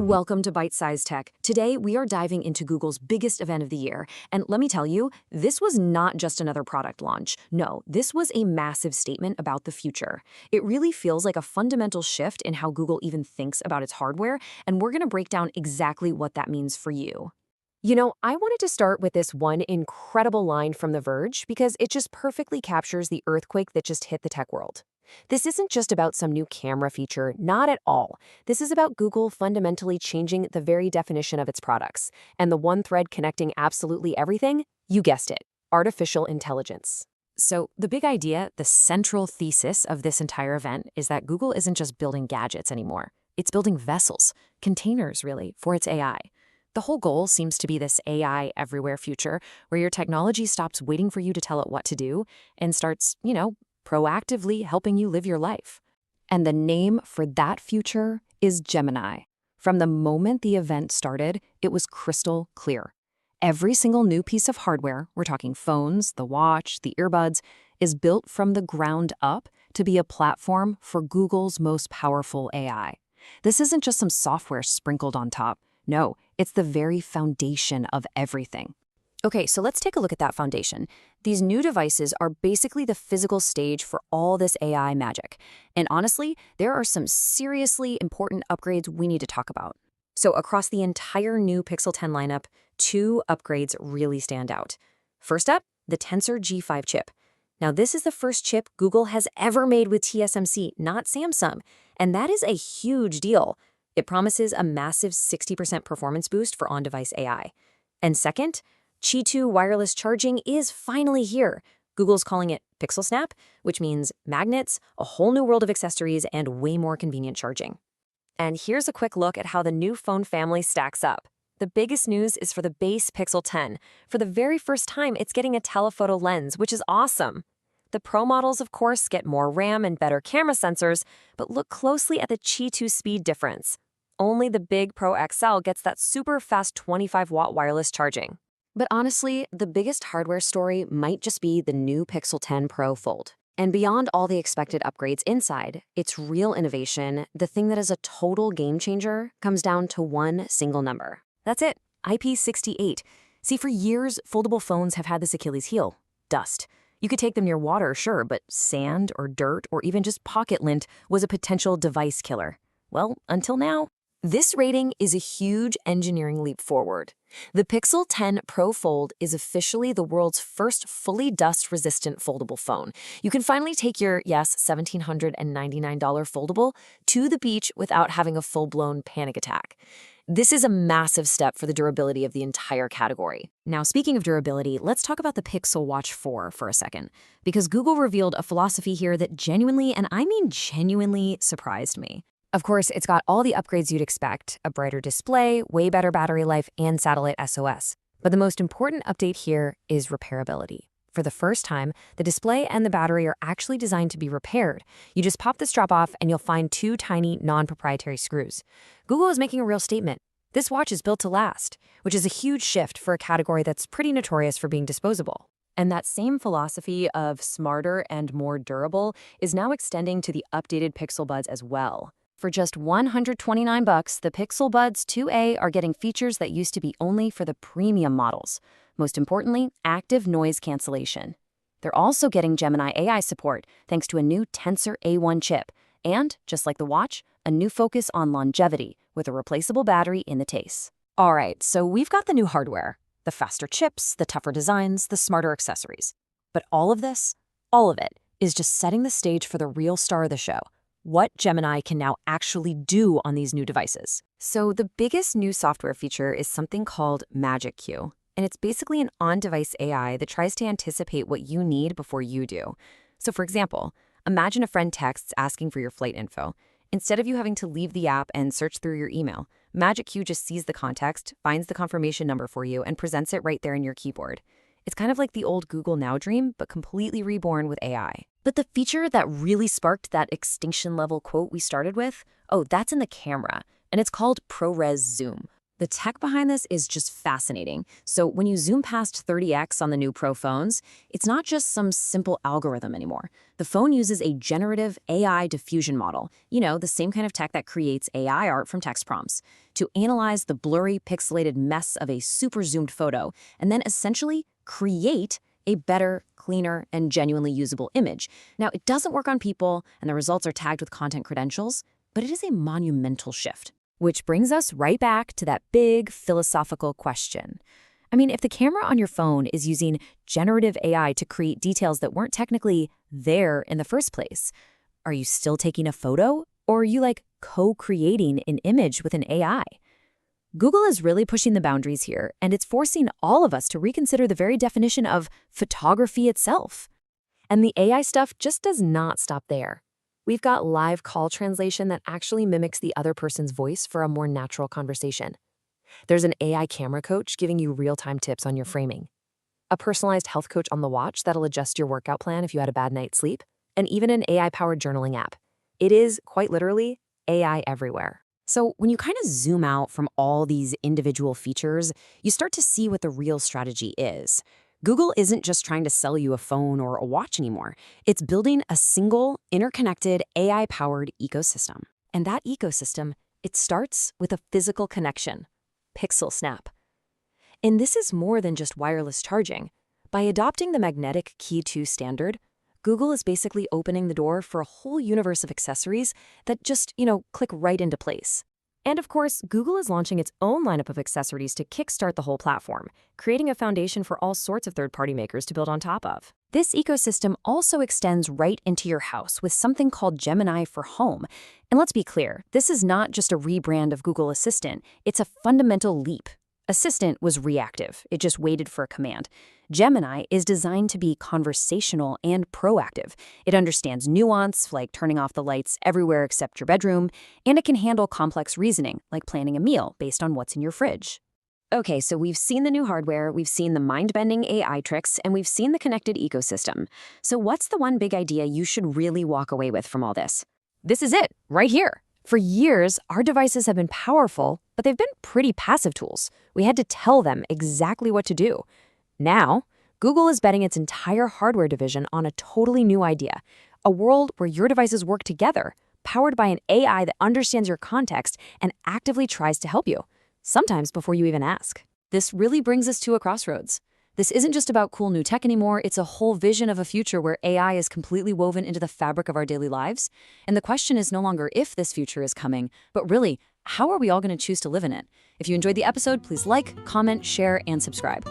Welcome to Byte-Sized Tech. Today, we are diving into Google's biggest event of the year. And let me tell you, this was not just another product launch. No, this was a massive statement about the future. It really feels like a fundamental shift in how Google even thinks about its hardware, and we're going to break down exactly what that means for you. I wanted to start with this one incredible line from The Verge because it just perfectly captures the earthquake that just hit the tech world. This isn't just about some new camera feature, not at all. This is about Google fundamentally changing the very definition of its products. And the one thread connecting absolutely everything? You guessed it, artificial intelligence. So the big idea, the central thesis of this entire event is that Google isn't just building gadgets anymore. It's building vessels, containers really, for its AI. The whole goal seems to be this AI everywhere future where your technology stops waiting for you to tell it what to do and starts, proactively helping you live your life. And the name for that future is Gemini. From the moment the event started, it was crystal clear. Every single new piece of hardware, we're talking phones, the watch, the earbuds, is built from the ground up to be a platform for Google's most powerful AI. This isn't just some software sprinkled on top. No, it's the very foundation of everything. Okay, so let's take a look at that foundation. These new devices are basically the physical stage for all this AI magic. And honestly, there are some seriously important upgrades we need to talk about. So across the entire new Pixel 10 lineup, two upgrades really stand out. First up, the Tensor G5 chip. Now, this is the first chip Google has ever made with TSMC, not Samsung. And that is a huge deal. It promises a massive 60% performance boost for on-device AI. And second, Qi 2 wireless charging is finally here. Google's calling it Pixel Snap, which means magnets, a whole new world of accessories, and way more convenient charging. And here's a quick look at how the new phone family stacks up. The biggest news is for the base Pixel 10. For the very first time, it's getting a telephoto lens, which is awesome. The Pro models, of course, get more RAM and better camera sensors, but look closely at the Qi 2 speed difference. Only the big Pro XL gets that super fast 25-watt wireless charging. But honestly, the biggest hardware story might just be the new Pixel 10 Pro Fold. And beyond all the expected upgrades inside, its real innovation, the thing that is a total game changer, comes down to one single number. That's it, IP68. See, for years, foldable phones have had this Achilles heel, dust. You could take them near water, sure, but sand or dirt or even just pocket lint was a potential device killer. Well, until now. This rating is a huge engineering leap forward. The Pixel 10 Pro Fold is officially the world's first fully dust-resistant foldable phone. You can finally take your, yes, $1,799 foldable to the beach without having a full-blown panic attack. This is a massive step for the durability of the entire category. Now, speaking of durability, let's talk about the Pixel Watch 4 for a second, because Google revealed a philosophy here that genuinely, and I mean genuinely, surprised me. Of course, it's got all the upgrades you'd expect, a brighter display, way better battery life, and satellite SOS. But the most important update here is repairability. For the first time, the display and the battery are actually designed to be repaired. You just pop the strap off and you'll find two tiny, non-proprietary screws. Google is making a real statement. This watch is built to last, which is a huge shift for a category that's pretty notorious for being disposable. And that same philosophy of smarter and more durable is now extending to the updated Pixel Buds as well. For just $129, the Pixel Buds 2a are getting features that used to be only for the premium models. Most importantly, active noise cancellation. They're also getting Gemini AI support thanks to a new Tensor A1 chip. And, just like the watch, a new focus on longevity with a replaceable battery in the case. All right, so we've got the new hardware, the faster chips, the tougher designs, the smarter accessories. But all of it, is just setting the stage for the real star of the show. What Gemini can now actually do on these new devices. So the biggest new software feature is something called Magic Queue, and it's basically an on-device AI that tries to anticipate what you need before you do. So for example, imagine a friend texts asking for your flight info. Instead of you having to leave the app and search through your email, Magic Queue just sees the context, finds the confirmation number for you, and presents it right there in your keyboard. It's kind of like the old Google Now dream, but completely reborn with AI. But the feature that really sparked that extinction level quote we started with, that's in the camera, and it's called ProRes Zoom. The tech behind this is just fascinating. So when you zoom past 30x on the new Pro phones, it's not just some simple algorithm anymore. The phone uses a generative AI diffusion model, the same kind of tech that creates AI art from text prompts, to analyze the blurry, pixelated mess of a super zoomed photo, and then essentially create a better, cleaner, and genuinely usable image. Now, it doesn't work on people, and the results are tagged with content credentials, but it is a monumental shift. Which brings us right back to that big philosophical question. I mean, if the camera on your phone is using generative AI to create details that weren't technically there in the first place, are you still taking a photo, or are you co-creating an image with an AI? Google is really pushing the boundaries here, and it's forcing all of us to reconsider the very definition of photography itself. And the AI stuff just does not stop there. We've got live call translation that actually mimics the other person's voice for a more natural conversation. There's an AI camera coach giving you real-time tips on your framing, a personalized health coach on the watch that'll adjust your workout plan if you had a bad night's sleep, and even an AI-powered journaling app. It is, quite literally, AI everywhere. So when you kind of zoom out from all these individual features, you start to see what the real strategy is. Google isn't just trying to sell you a phone or a watch anymore. It's building a single, interconnected, AI-powered ecosystem. And that ecosystem, it starts with a physical connection, Pixel Snap. And this is more than just wireless charging. By adopting the magnetic Key 2 standard, Google is basically opening the door for a whole universe of accessories that just, click right into place. And of course, Google is launching its own lineup of accessories to kickstart the whole platform, creating a foundation for all sorts of third-party makers to build on top of. This ecosystem also extends right into your house with something called Gemini for Home. And let's be clear, this is not just a rebrand of Google Assistant, it's a fundamental leap. Assistant was reactive, it just waited for a command. Gemini is designed to be conversational and proactive. It understands nuance, like turning off the lights everywhere except your bedroom, and it can handle complex reasoning, like planning a meal based on what's in your fridge. Okay, so we've seen the new hardware, we've seen the mind-bending AI tricks, and we've seen the connected ecosystem. So what's the one big idea you should really walk away with from all this? This is it, right here. For years, our devices have been powerful, but they've been pretty passive tools. We had to tell them exactly what to do. Now, Google is betting its entire hardware division on a totally new idea, a world where your devices work together, powered by an AI that understands your context and actively tries to help you, sometimes before you even ask. This really brings us to a crossroads. This isn't just about cool new tech anymore, it's a whole vision of a future where AI is completely woven into the fabric of our daily lives. And the question is no longer if this future is coming, but really, how are we all going to choose to live in it? If you enjoyed the episode, please like, comment, share, and subscribe.